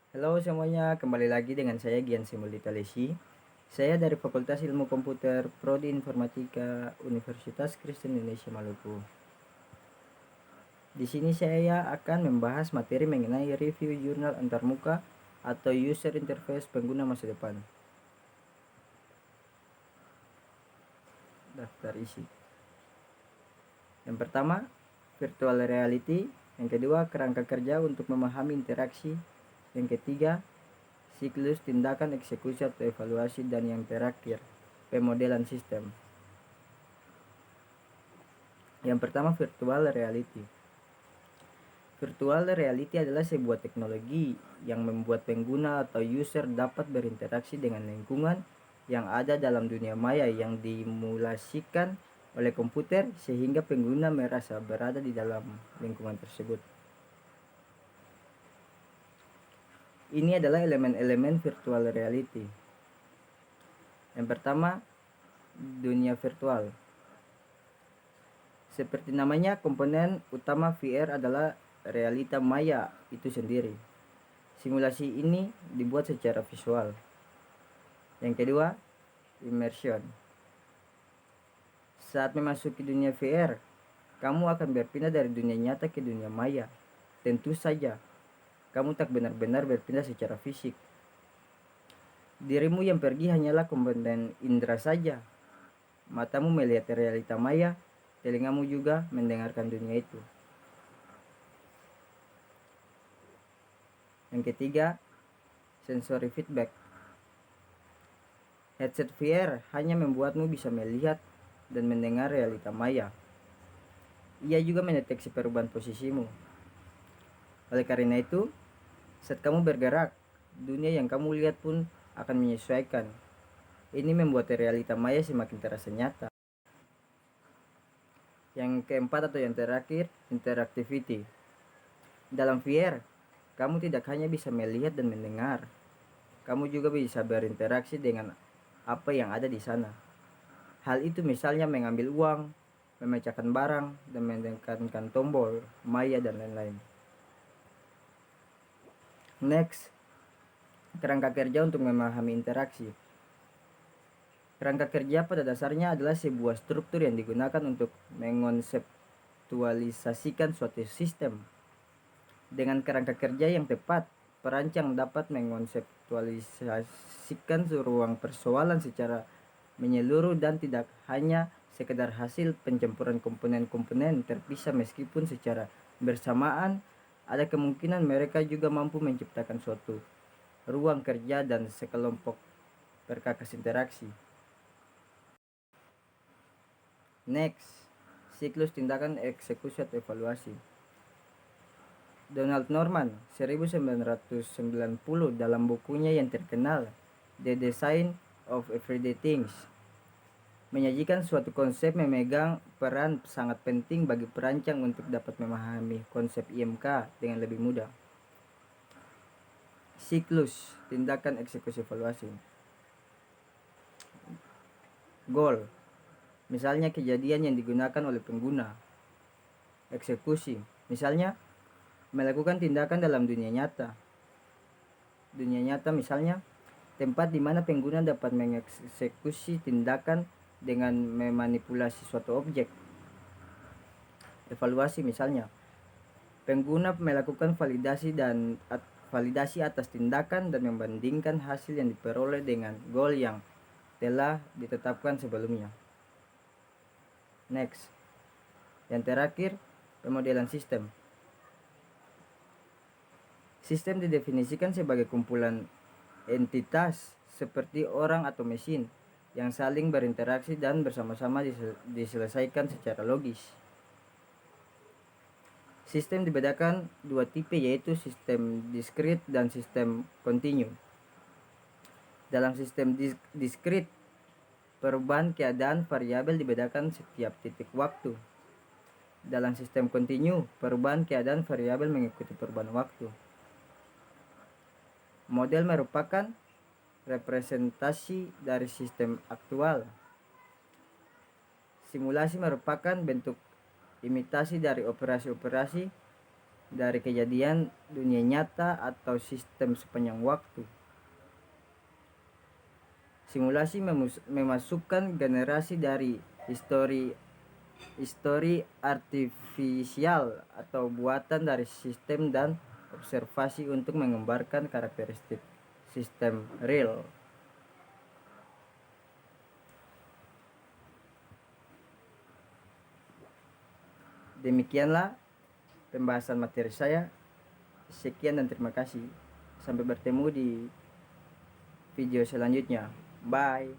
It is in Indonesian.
Halo semuanya, kembali lagi dengan saya Gian Simulita Lesi. Saya dari Fakultas Ilmu Komputer, Prodi Informatika, Universitas Kristen Indonesia Maluku. Di sini saya akan membahas materi mengenai review jurnal antarmuka atau user interface pengguna masa depan. Daftar isi. Yang pertama, virtual reality. Yang kedua, kerangka kerja untuk memahami interaksi. Yang ketiga, siklus tindakan eksekusi atau evaluasi, dan yang terakhir, pemodelan sistem. Yang pertama, virtual reality. Virtual reality adalah sebuah teknologi yang membuat pengguna atau user dapat berinteraksi dengan lingkungan yang ada dalam dunia maya yang dimulasikan oleh komputer sehingga pengguna merasa berada di dalam lingkungan tersebut. Ini adalah elemen-elemen virtual reality. Yang pertama, dunia virtual. Seperti namanya, komponen utama VR adalah realita maya itu sendiri. Simulasi ini dibuat secara visual. Yang kedua, immersion. Saat memasuki dunia VR, kamu akan berpindah dari dunia nyata ke dunia maya. Tentu saja, kamu tak benar-benar berpindah secara fisik. Dirimu yang pergi hanyalah komponen indera saja. Matamu melihat realita maya, telingamu juga mendengarkan dunia itu. Yang ketiga, sensory feedback. Headset VR hanya membuatmu bisa melihat dan mendengar realita maya. Ia juga mendeteksi perubahan posisimu. Oleh karena itu, saat kamu bergerak, dunia yang kamu lihat pun akan menyesuaikan. Ini membuat realita maya semakin terasa nyata. Yang keempat atau yang terakhir, interactivity. Dalam VR, kamu tidak hanya bisa melihat dan mendengar, kamu juga bisa berinteraksi dengan apa yang ada di sana. Hal itu misalnya mengambil uang, memecahkan barang, dan menekankan tombol, maya, dan lain-lain. Next, kerangka kerja untuk memahami interaksi. Kerangka kerja pada dasarnya adalah sebuah struktur yang digunakan untuk mengonseptualisasikan suatu sistem. Dengan kerangka kerja yang tepat, perancang dapat mengonseptualisasikan ruang persoalan secara menyeluruh dan tidak hanya sekedar hasil pencampuran komponen-komponen terpisah, meskipun secara bersamaan ada kemungkinan mereka juga mampu menciptakan suatu ruang kerja dan sekelompok perkakas interaksi. Next, siklus tindakan eksekusi atau evaluasi. Donald Norman 1990 dalam bukunya yang terkenal The Design of Everyday Things menyajikan suatu konsep memegang peran sangat penting bagi perancang untuk dapat memahami konsep IMK dengan lebih mudah. Siklus tindakan eksekusi evaluasi. Goal, misalnya kejadian yang digunakan oleh pengguna. Eksekusi, misalnya melakukan tindakan dalam dunia nyata. Dunia nyata misalnya tempat di mana pengguna dapat mengeksekusi tindakan dengan memanipulasi suatu objek. Evaluasi misalnya pengguna melakukan validasi atas tindakan dan membandingkan hasil yang diperoleh dengan goal yang telah ditetapkan sebelumnya. Next, yang terakhir, pemodelan sistem. Sistem didefinisikan sebagai kumpulan entitas seperti orang atau mesin yang saling berinteraksi dan bersama-sama diselesaikan secara logis. Sistem dibedakan dua tipe, yaitu sistem diskrit dan sistem kontinu. Dalam sistem diskrit, perubahan keadaan variabel dibedakan setiap titik waktu. Dalam sistem kontinu, perubahan keadaan variabel mengikuti perubahan waktu. Model merupakan representasi dari sistem aktual. Simulasi merupakan bentuk imitasi dari operasi-operasi dari kejadian dunia nyata atau sistem sepanjang waktu. Simulasi memasukkan generasi dari histori artifisial atau buatan dari sistem dan observasi untuk menggambarkan karakteristik sistem real. Demikianlah pembahasan materi saya. Sekian dan terima kasih. Sampai bertemu di video selanjutnya. Bye.